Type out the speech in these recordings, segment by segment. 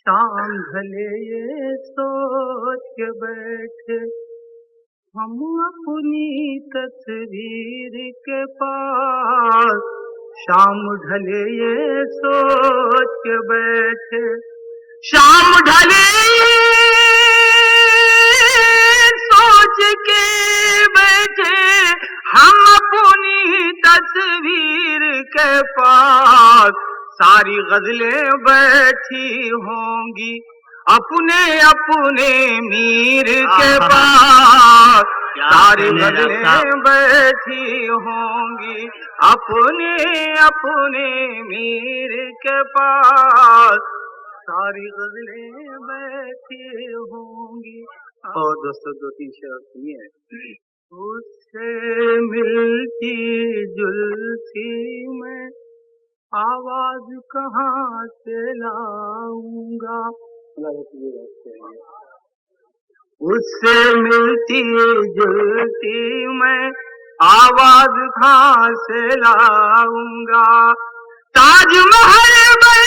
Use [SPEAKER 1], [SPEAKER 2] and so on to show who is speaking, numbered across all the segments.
[SPEAKER 1] شام ڈھلے یہ سوچ کے بیٹھے ہم اپنی تصویر کے پاس، شام ڈھلے یہ سوچ کے بیٹھے، شام ڈھلے سوچ کے بیٹھے ہم اپنی تصویر کے پاس، ساری غزلیں بیٹھی ہوں گی اپنے اپنے میر کے پاس، ساری غزلیں بیٹھی ہوں گی اپنے اپنے میر کے پاس، ساری غزلیں بیٹھی ہوں گی۔ اور دوستو دو تین شعر سنیے۔ اس سے ملتی جلتی میں آواز کہاں سے لاؤں گا، اس سے ملتی جلتی میں آواز کہاں سے لاؤں گا، تاج محل بن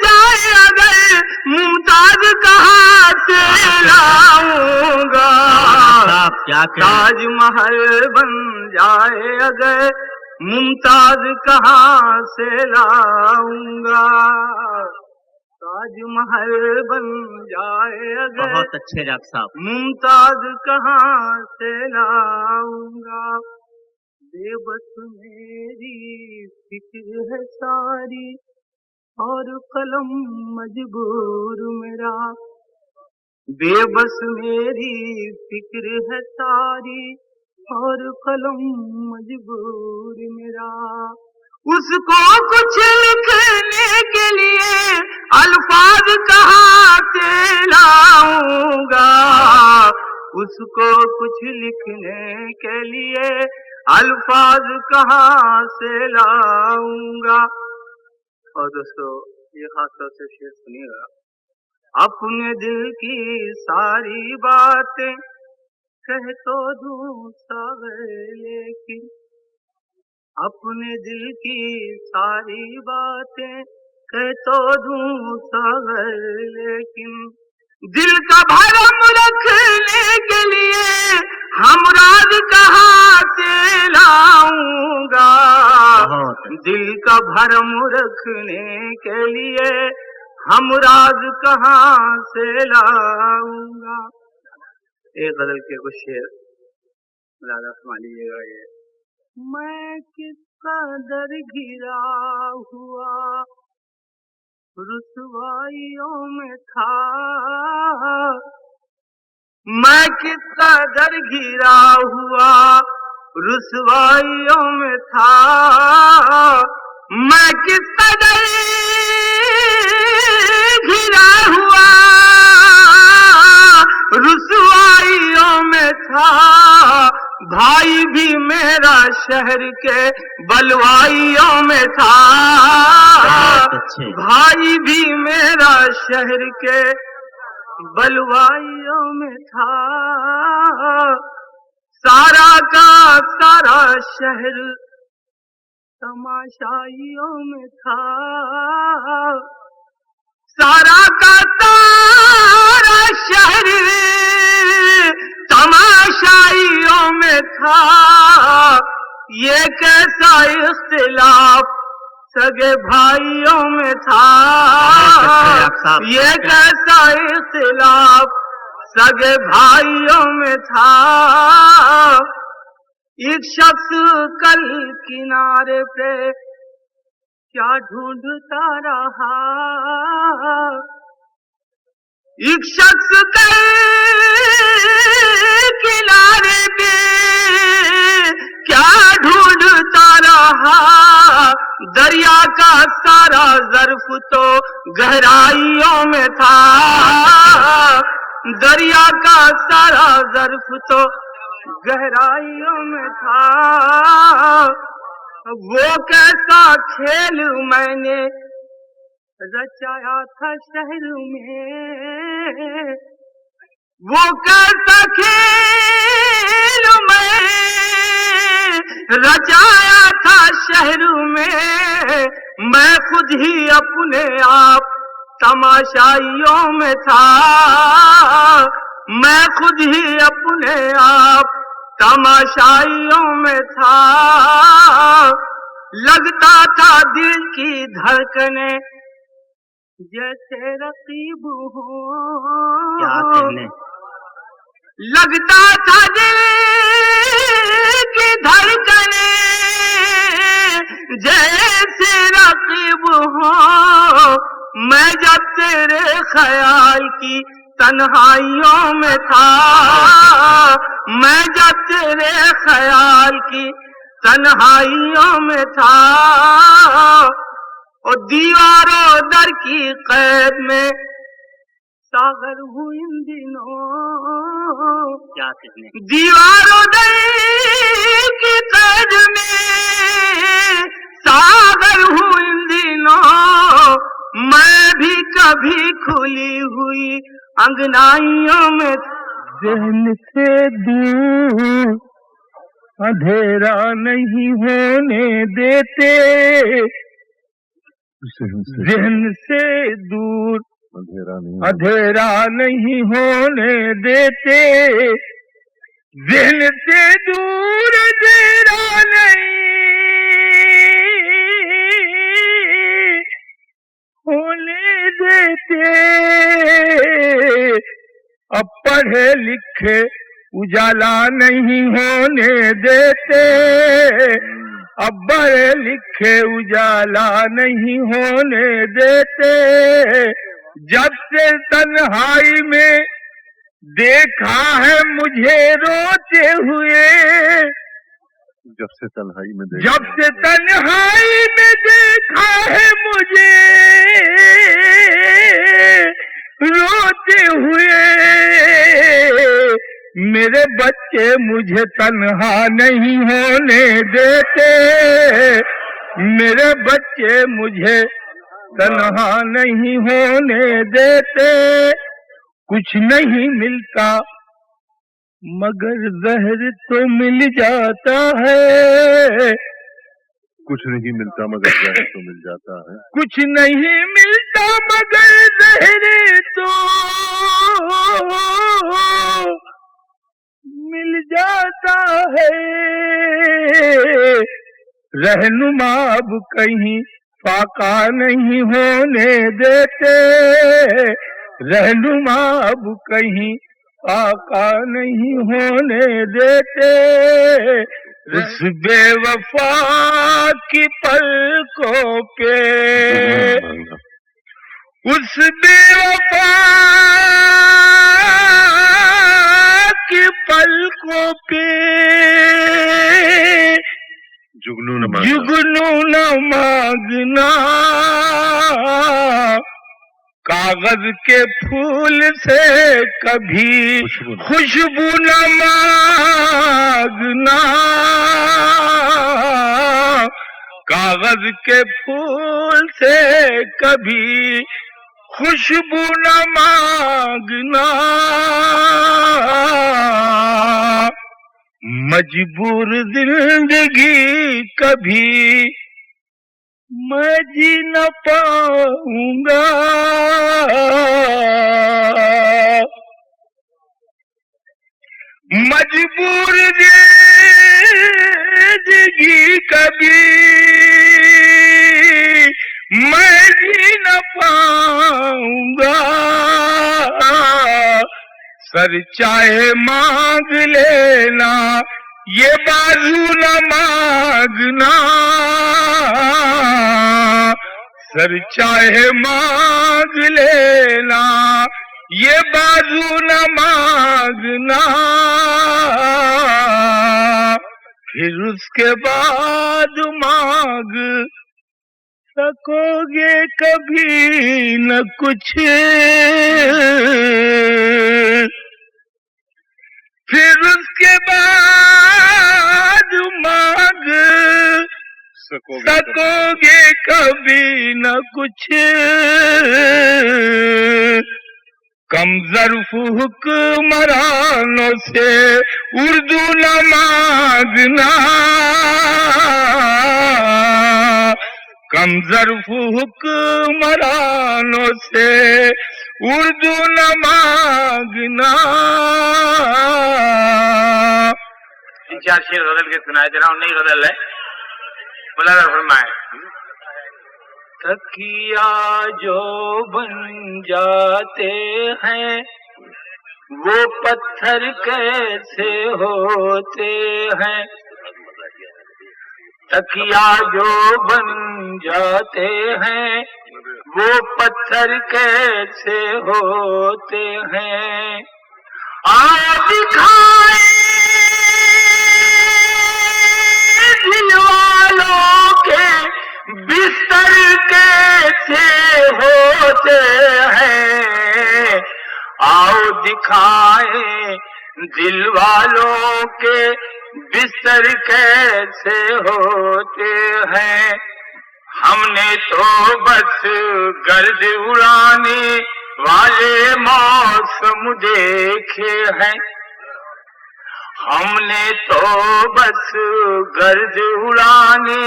[SPEAKER 1] جائے اگر ممتاز کہاں سے لاؤں گا، تاج محل بن جائے اگر ممتاز کہاں سے لاؤں گا، تاج محل بن جائے اگر
[SPEAKER 2] بہت اچھے ڈاکٹر صاحب
[SPEAKER 1] ممتاز کہاں سے لاؤں گا، بے بس میری فکر ہے ساری اور قلم مجبور میرا، بے بس میری فکر ہے ساری اور قلم مجبور میرا، اس کو کچھ لکھنے کے لیے الفاظ کہاں سے لاؤں گا، اس کو کچھ لکھنے کے لیے الفاظ کہاں سے لاؤں گا۔ اور دوستو یہ خاص طور سے شعر سنیے گا۔ اپنے دل کی ساری باتیں کہہ تو دوں ساغر لیکن، اپنے دل کی ساری باتیں کہہ تو دوں ساغر لیکن، دل کا بھرم رکھنے کے لیے ہمراز کہاں سے لاؤں گا، دل کا بھرم رکھنے کے لیے ہمراز کہاں سے لاؤں گا۔ ایک غزل کے کچھ شعر زیادہ سما لیجیے گا۔ یہ میں کس قدر گھرا ہوا رسوائیوں میں تھا، میں کس قدر گھرا ہوا رسوائیوں میں تھا، میں کس قدر گھرا ہوا رسوائیوں میں تھا، بھائی بھی میرا شہر کے بلوائیوں میں تھا، بھائی بھی میرا شہر کے بلوائیوں میں تھا، سارا کا سارا شہر تماشائیوں میں تھا، سارا کا سارا شہر تماشائیوں میں تھا، یہ کیسا اختلاف سگے بھائیوں میں تھا، یہ کیسا اختلاف سگے بھائیوں میں تھا، ایک شخص کل کنارے پہ کیا ڈھونڈتا رہا، ایک شخص کل کنارے پہ کیا ڈھونڈتا رہا، دریا کا سارا ظرف تو گہرائیوں میں تھا، دریا کا سارا ظرف تو گہرائیوں میں تھا، وہ کیسا کھیل میں نے رچایا تھا شہر میں، وہ کیسا کھیل میں رچایا تھا شہر میں، میں خود ہی اپنے آپ تماشائیوں میں تھا میں خود ہی اپنے آپ تماشائیوں میں تھا لگتا تھا دل کی دھڑکنیں جیسے رقیب ہوں لگتا تھا دل کی دھڑکنیں جیسے رقیب ہوں میں جب تیرے خیال کی تنہائیوں میں تھا میں جب تیرے خیال کی تنہائیوں میں تھا اور دیواروں در کی قید میں ساغر ہوں ان دنوں کیا کہنے دیواروں در کی قید میں ساغر ہوں ان دنوں میں بھی کبھی کھلی ہوئی انگنائیوں میں
[SPEAKER 2] ذہن سے دور اندھیرا نہیں ہونے دیتے ذہن سے دور اندھیرا نہیں ہونے دیتے ذہن سے دور اندھیرا نہیں ہونے دیتے اب پڑھے لکھے اجالا نہیں ہونے دیتے اب پڑھے لکھے اجالا نہیں ہونے دیتے جب سے تنہائی میں دیکھا ہے مجھے روتے ہوئے
[SPEAKER 3] جب سے تنہائی میں
[SPEAKER 2] دیکھا ہے مجھے روتے ہوئے میرے بچے مجھے تنہا نہیں ہونے دیتے میرے بچے مجھے تنہا نہیں ہونے دیتے کچھ نہیں ملتا مگر زہر تو مل جاتا ہے
[SPEAKER 3] کچھ نہیں ملتا مگر زہر تو مل جاتا ہے
[SPEAKER 2] کچھ نہیں ملتا مگر زہر تو مل جاتا ہے رہنما اب کہیں فاقہ نہیں ہونے دیتے رہنما اب کہیں فاقہ نہیں ہونے دیتے اس بے وفا کی پلکوں پہ اس بے وفا کی پلکوں پہ
[SPEAKER 3] جگنو
[SPEAKER 2] نہ مانگنا کاغذ کے پھول سے کبھی خوشبو نہ مانگنا کاغذ کے پھول سے کبھی خوشبو نہ مانگنا مجبور زندگی کبھی میں جی نہ پاؤں گا مجبور زندگی کبھی میں جی نہ پاؤں گا سر چاہے مانگ لینا یہ بازو نہ مانگنا سر چاہے مانگ لینا یہ بازو نہ مانگنا پھر اس کے بعد مانگ سکو گے کبھی نہ کچھ پھر اس کے بعد مانگ سکو گے کبھی نہ کچھ کم ظرف حکمرانوں سے اردو نہ مانگنا کم ظرف حکمرانوں سے اردو نہ مانگنا.
[SPEAKER 1] تین چار شعر غزل کے سنائے دے رہا ہوں، نئی غزل ہے. مولانا فرمائے تکیا جو بن جاتے ہیں وہ پتھر کیسے ہوتے ہیں. تکیا جو بن جاتے ہیں وہ پتھر کیسے ہوتے ہیں. آج دکھائے دل والوں کے بستر کیسے ہوتے ہیں. آؤ دکھائیں دل والوں کے بستر کیسے ہوتے ہیں. ہم نے تو بس گرد اڑانے والے موسم دیکھے ہیں. ہم نے تو بس گرد اڑانے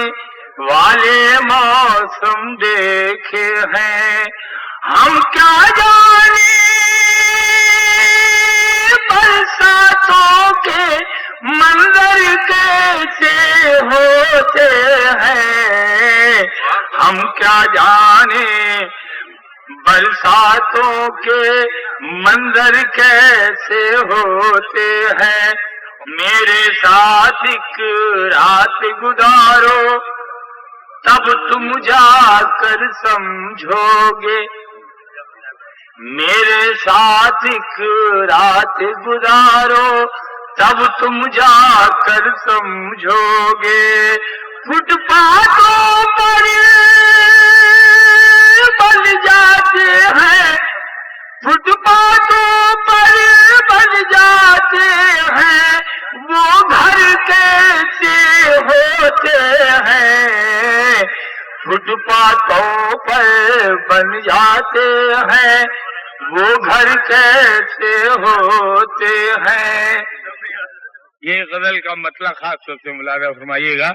[SPEAKER 1] والے موسم دیکھے ہیں. ہم کیا جانے برساتوں کے منظر کیسے ہوتے ہیں. ہم کیا جانے برساتوں کے منظر کیسے ہوتے ہیں. میرے ساتھ ایک رات گزارو تب تم جا کر سمجھو گے. میرے ساتھ ایک رات گزارو تب تم جا کر سمجھو گے. فٹ پاتھوں پر بن جاتے ہیں، فٹ پاتھوں پر بن جاتے ہیں وہ گھر کیسے ہوتے ہیں. فٹ پاتھوں پر بن جاتے ہیں وہ گھر کیسے ہوتے ہیں.
[SPEAKER 2] یہ غزل کا مطلب خاص طور سے ملاحظہ فرمائیے گا.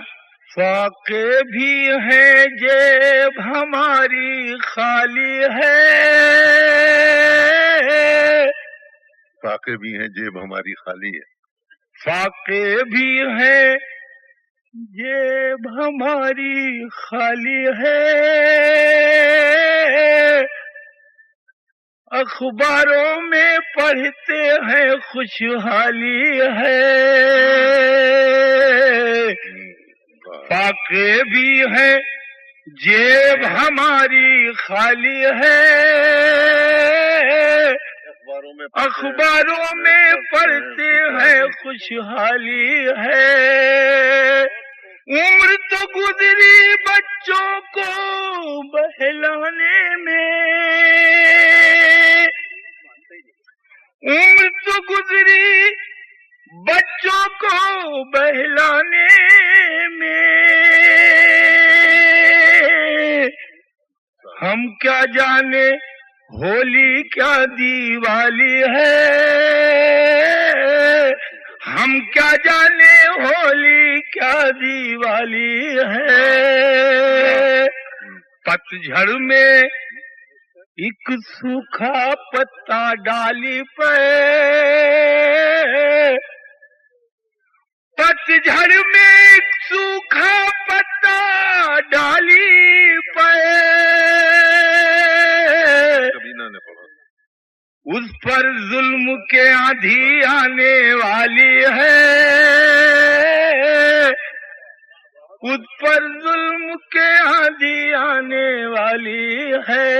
[SPEAKER 2] فاقے بھی ہیں جیب ہماری خالی ہے،
[SPEAKER 3] فاقے بھی ہیں جیب ہماری خالی ہے.
[SPEAKER 2] فاقے بھی ہیں جیب ہماری خالی ہے، اخباروں میں پڑھتے ہیں خوشحالی ہے. فاقے بھی ہیں جیب ہماری خالی ہے، اخباروں میں پڑھتے ہیں خوشحالی ہے. عمر تو گزری بچوں کو بہلانے میں، عمر تو گزری بچوں کو بہلانے میں. ہم کیا جانے ہولی کیا دیوالی ہے، ہم کیا جانے ہولی کیا دیوالی ہے. پتجھڑ میں ایک سوکھا پتا ڈالی پہ، پتجھڑ میں ایک سوکھا پتا ڈالی پہ، اس پر ظلم کے آندھی آنے والی ہے، اس پر ظلم کے آندھی آنے والی ہے.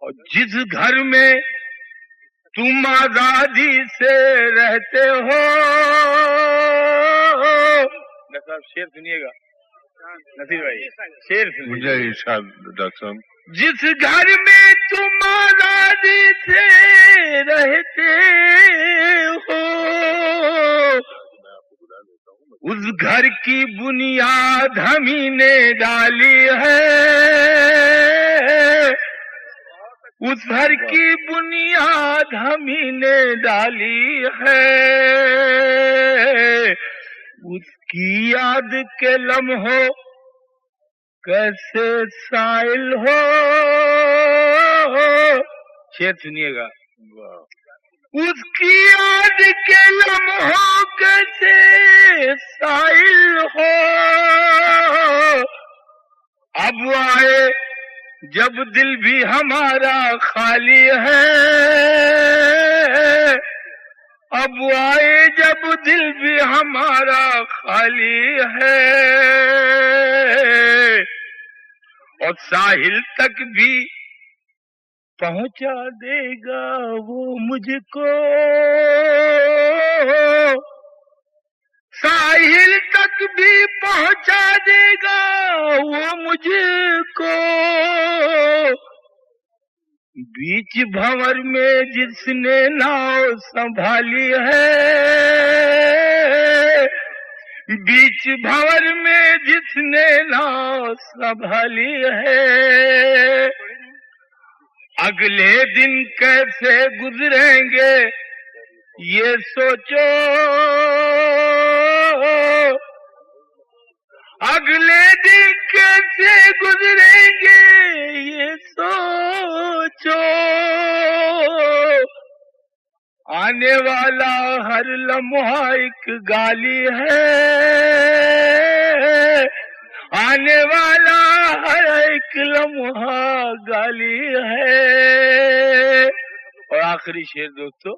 [SPEAKER 2] اور جس گھر میں تم آزادی سے رہتے ہو، شعر سنیے گا نصیر بھائی، شعر
[SPEAKER 3] مجھے ارشاد ڈاکٹر صاحب.
[SPEAKER 2] جس گھر میں تم آزادی سے رہتے ہو اس گھر کی بنیاد ہمیں نے ڈالی ہے، اس گھر کی بنیاد ہمیں نے ڈالی ہے. اس کی یاد کے لمحوں कैसे साइल हो, शेर सुनिएगा। उसकी याद के लम्हों कैसे साइल हो, अब आए जब दिल भी हमारा खाली है, अब आए जब दिल भी हमारा खाली है, और साहिल तक भी पहुंचा देगा वो मुझको, साहिल तक भी पहुंचा देगा वो मुझको, बीच भंवर में जिसने नाव संभाली है, बीच भंवर में जिसने नाव संभाली है, अगले दिन कैसे गुजरेंगे ये सोचो, अगले दिन कैसे गुजरेंगे ये सोचो, आने वाला हर लम्हा एक गाली है, आने वाला हर एक लम्हा गाली है। और आखिरी शेर दोस्तों,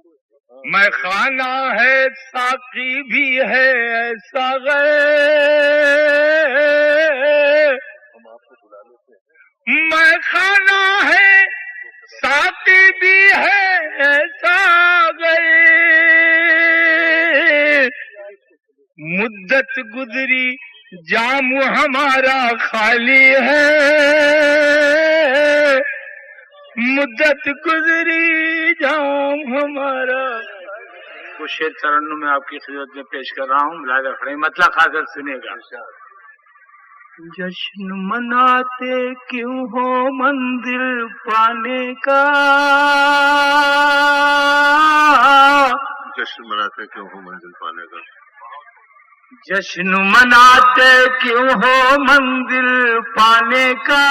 [SPEAKER 2] मैं खाना है साकी भी है ऐसा गए, मैं खाना है साकी भी है ऐसा गए, मुद्दत गुजरी जाम हमारा खाली है, मुद्दत गुजरी जाम हमारा। कुछ शेर तरन्नुम में आपकी खिदमत में पेश कर रहा हूँ, मुलाहिजा फरमाइए, मतलब खाकर सुनेगा।
[SPEAKER 1] जश्न मनाते क्यों हो मंदिर पाने का,
[SPEAKER 3] जश्न मनाते क्यों हो मंजिल पाने का,
[SPEAKER 1] जश्न मनाते क्यों हो मंजिल पाने का,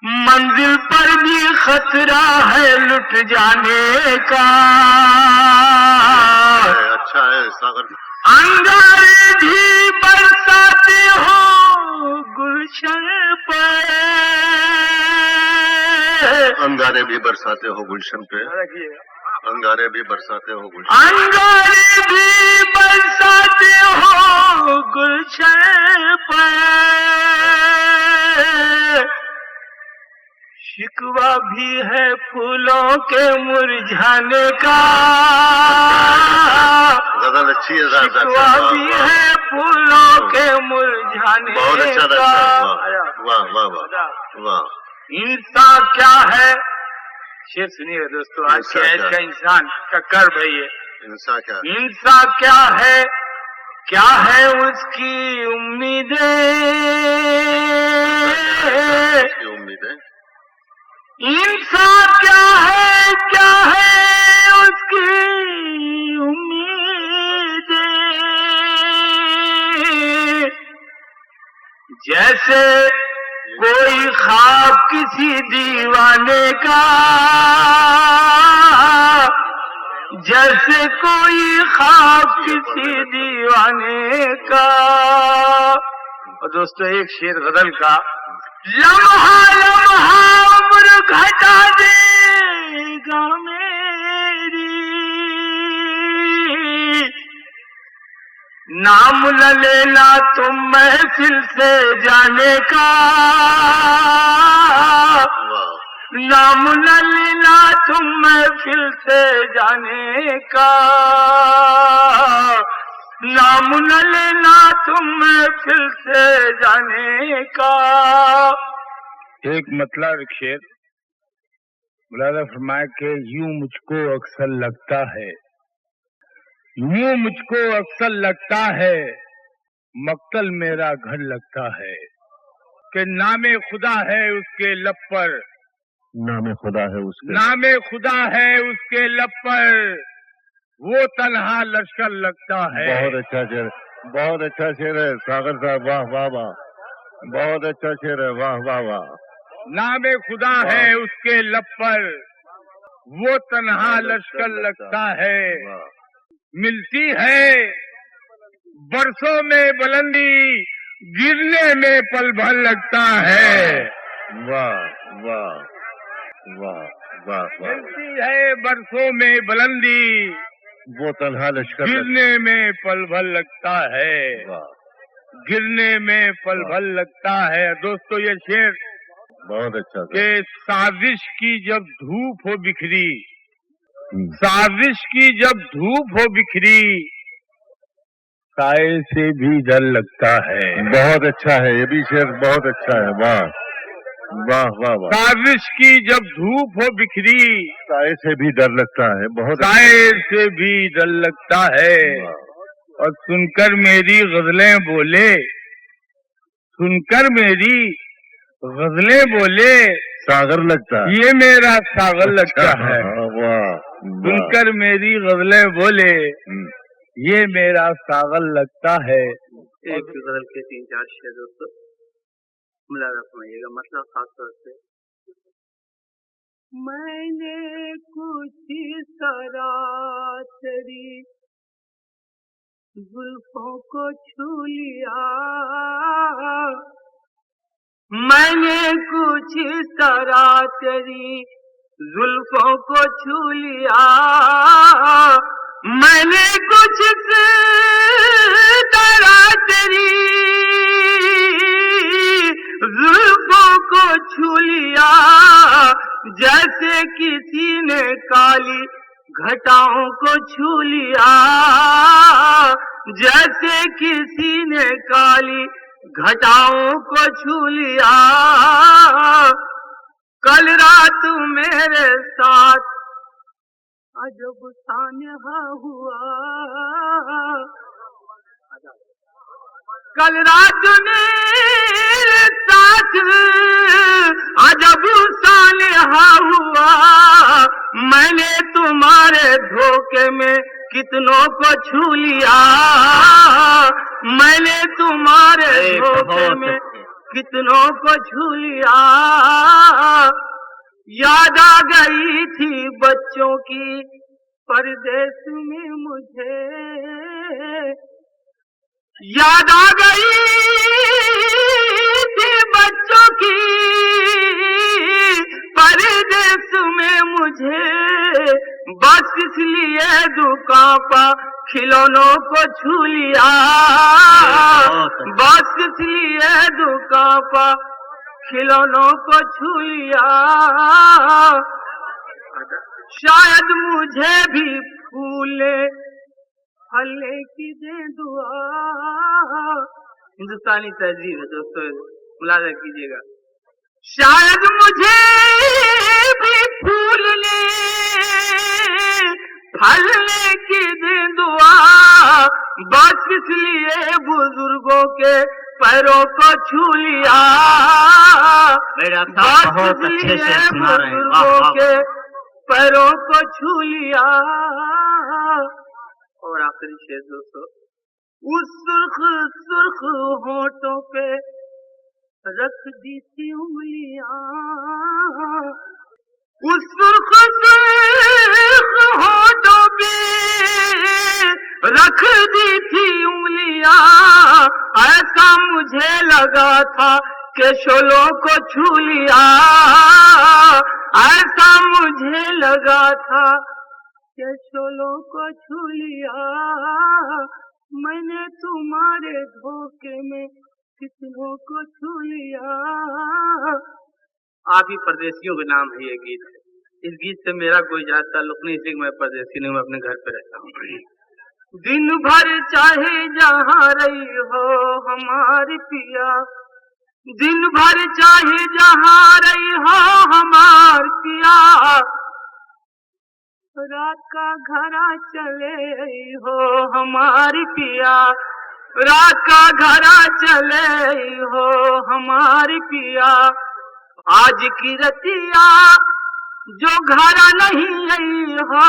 [SPEAKER 1] मंजिल पर भी खतरा है लुट जाने का।
[SPEAKER 3] अच्छा है सागर,
[SPEAKER 1] अंगारे भी बरसाते हो गुलशन पर,
[SPEAKER 3] अंगारे भी बरसाते हो गुलशन पे, अंगारे भी बरसाते हो गुलशन,
[SPEAKER 1] अंगारे भी बरसाते हो गुलशन पर, शिकवा भी है फूलों के मुरझाने का,
[SPEAKER 3] गजल अच्छी है,
[SPEAKER 1] शिकवा भी है फूलों के मुरझाने
[SPEAKER 3] बहुत अच्छा
[SPEAKER 1] का।
[SPEAKER 3] लगता है, वाह वाह वाह वाह।
[SPEAKER 1] इंसान क्या है, शेर सुनिए दोस्तों, आज के
[SPEAKER 3] इंसान
[SPEAKER 1] आज
[SPEAKER 3] क्या
[SPEAKER 1] का इंसान का कर्ब है ये।
[SPEAKER 3] इंसान क्या,
[SPEAKER 1] इंसान क्या है उसकी उम्मीदें,
[SPEAKER 3] उसकी उम्मीद है,
[SPEAKER 1] इंसान क्या है उसकी उम्मीदें, जैसे कोई ख्वाब किसी दीवाने का, जैसे कोई ख्वाब किसी दीवाने का। और दोस्तों एक शेर गजल का, लम्हा लम्हा उम्र घटा देगा मेरी, नाम न लेना तुम महफिल से जाने का, नाम न लेना तुम महफिल से जाने का, नाम न लेना तुम महफिल से जाने का।
[SPEAKER 2] एक मतलब शेर, मुलाहिजा फरमाए कि यूं मुझको अक्सर लगता है, यूं मुझको अक्सर लगता है, मक्तल मेरा घर लगता है, कि नामे खुदा है उसके लब पर,
[SPEAKER 3] नामे खुदा है उसके,
[SPEAKER 2] नामे खुदा है उसके लब पर, वो तन्हा लश्कर लगता है।
[SPEAKER 3] बहुत अच्छा शेर, बहुत अच्छा शेर है सागर साहब, वाह वाह वाह, बहुत अच्छा शेर है, वाह वाह वाह।
[SPEAKER 2] नामे खुदा है उसके लब पर, वो तन्हा लश्कर लगता है।
[SPEAKER 3] वाह
[SPEAKER 2] मिलती है बरसों में बुलंदी, गिरने में पल भर लगता है।
[SPEAKER 3] वाह वाह वाह वाह वाह।
[SPEAKER 2] मिलती है बरसों में बुलंदी,
[SPEAKER 3] वो तन्हा लश्कर
[SPEAKER 2] गिरने में पल भर लगता है।
[SPEAKER 3] वाह,
[SPEAKER 2] गिरने में पल भर लगता है। दोस्तों ये शेर
[SPEAKER 3] बहुत अच्छा था।
[SPEAKER 2] कि साजिश की जब धूप हो बिखरी, साजिश की जब धूप हो बिखरी, साए से भी डर लगता है।
[SPEAKER 3] बहुत अच्छा है, ये भी शेर बहुत अच्छा है, वाह वाह वाह वाह।
[SPEAKER 2] साजिश की जब धूप हो बिखरी,
[SPEAKER 3] साए से भी डर लगता है, बहुत
[SPEAKER 2] साए से भी डर लगता है।
[SPEAKER 3] वाह।
[SPEAKER 2] और सुनकर मेरी गजलें बोले, सुनकर मेरी गजलें बोले,
[SPEAKER 3] सागर लगता है,
[SPEAKER 2] ये मेरा सागर लगता है।
[SPEAKER 3] वाह।
[SPEAKER 2] सुनकर मेरी गजलें बोले, ये मेरा सागर लगता है।
[SPEAKER 1] एक गजल के 3-4 शेर दोस्तों मुलाजा फरमाइएगा, मतलब खास तौर से। मैंने कुछ तरह तेरी जुल्फों को छू लिया, मैंने कुछ तरह तेरी जुल्फों को छू लिया, मैंने कुछ तरह तेरी जुल्फों को छू लिया, जैसे किसी ने काली घटाओं को छू लिया, जैसे किसी ने काली घटाओं को छू लिया। कल रात मेरे साथ अजब सान्हा हुआ, कल रात मेरे साथ अजब सान्हा हुआ, मैंने तुम्हारे धोखे में कितनों को छू लिया, मैंने तुम्हारे धोखे में कितनों को छू लिया। याद आ गई थी बच्चों की परदेश में मुझे, याद आ गई थी बच्चों की परदेश में मुझे, बस इसलिए दुकान पर खिलौनों को छू लिया, बस इसलिए दुकान पर खिलौनों को छू लिया। शायद मुझे भी फूले फले की दे दुआ। हिंदुस्तानी तहजीब है दोस्तों, मुलाजा कीजिएगा। शायद मुझे भी फूलने फलने की दे दुआ, बस इसलिए बुजुर्गों के पैरों को छू लिया, बस इसलिए बुजुर्गों के पैरों को छू लिया। और आखिरी शेर दोस्तों, उस सुर्ख सुर्ख होठों पे रख दी थी उंगलियां, उस सुर्ख सुर्ख होठों पे रख दी थी उंगलियां, ऐसा मुझे लगा था कि शोलों को छू लिया, ऐसा मुझे लगा था कि शोलों को छू लिया, मैंने तुम्हारे धोखे में कितनों को छू लिया। आप ही परदेसियों के नाम है ये गीत। इस गीत से मेरा कोई ज्यादा ताल्लुक नहीं, इसलिए मैं परदेसी नहीं, मैं अपने घर पे रहता हूँ। दिन भर चाहे जहाँ रही हो हमारी पिया, दिन भर चाहे जहाँ रही हो हमार पिया, रात का घरा चले हो हमारी पिया, रात का घरा चले हो हमारी पिया, आज की रतिया जो घरा नहीं आई हो,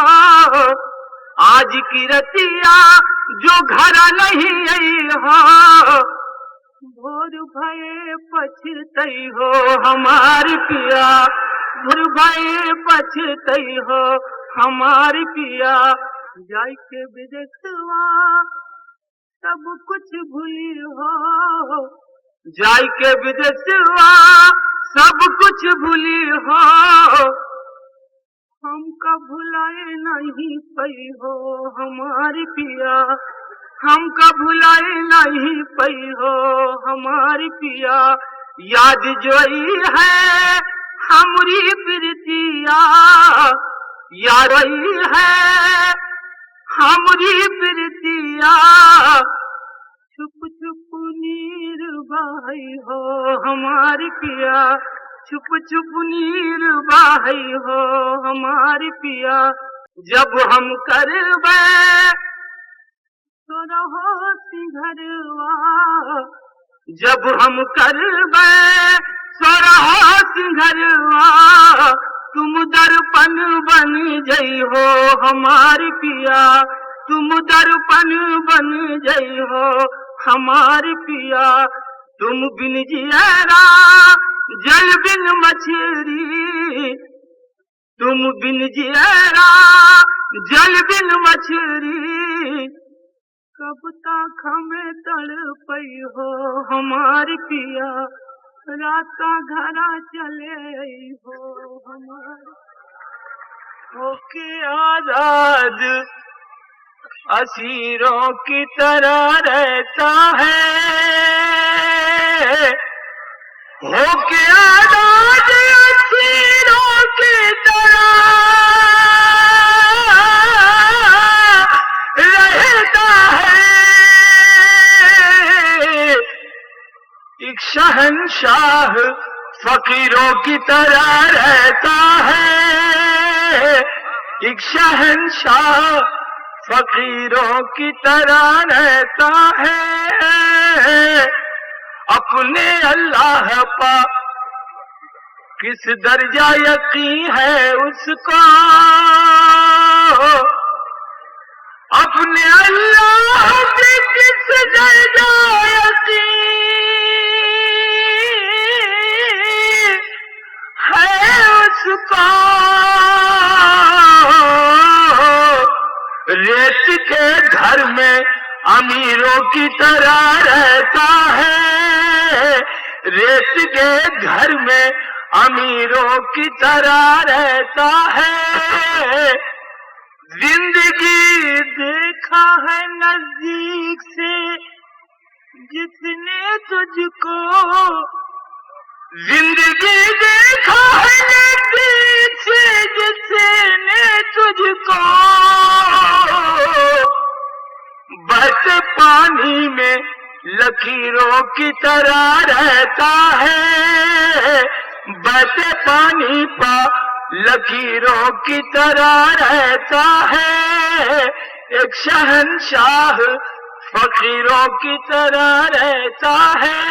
[SPEAKER 1] आज की रतिया जो घर नहीं आई हो, भोर भये पछतई हो हमारी पिया, भोर भये पछतई हो हमारी पिया। जाय के विदेशवा सब कुछ भूली हो, जाय के विदेशवा सब कुछ भूली हो, हमका भुलाए नहीं पई हो हमारी पिया, हमका भुलाए नहीं पई हो हमारी पिया। याद जोई है हमरी प्रीतिया, याद जोई है हमरी प्रीतिया, छुप छुप नीर बहाई हो हमारी पिया, छुप छुप नीर बहाई हो हमारी पिया। जब हम करबे तो रहो सिंघरवा, जब हम करबे तो रहो सिंघरवा, तुम दर्पण बन जई हो हमारी पिया, तुम दर्पण बन जई हो हमारी पिया। तुम बिन जियरा जल बिन मछली, तुम बिन जियरा जल बिन मछली, कब तक हमें तड़पई हो हमारी पिया, राता घरा चले आई हो हमारी। होके आजाद असीरों की तरह रहता है, होके आजाद असीरों की तरह रहता है, एक शहंशाह फकीरों की तरह रहता है, एक शहंशाह फकीरों की तरह रहता है। अपने अल्लाह पा किस दर्जा यकीन है उसको, अपने अल्लाह पे किस दर्जा यकीन है उसको। रेत के घर में अमीरों की तरह रहता है, रेत के घर में अमीरों की तरह रहता है। जिंदगी देखा है नजदीक से जिसने तुझको, जिंदगी देखा है नजदीक से जिसने तुझको, बहते पानी में लकीरों की तरह रहता है, बहते पानी पर लकीरों की तरह रहता है। एक शहंशाह फकीरों की तरह रहता है।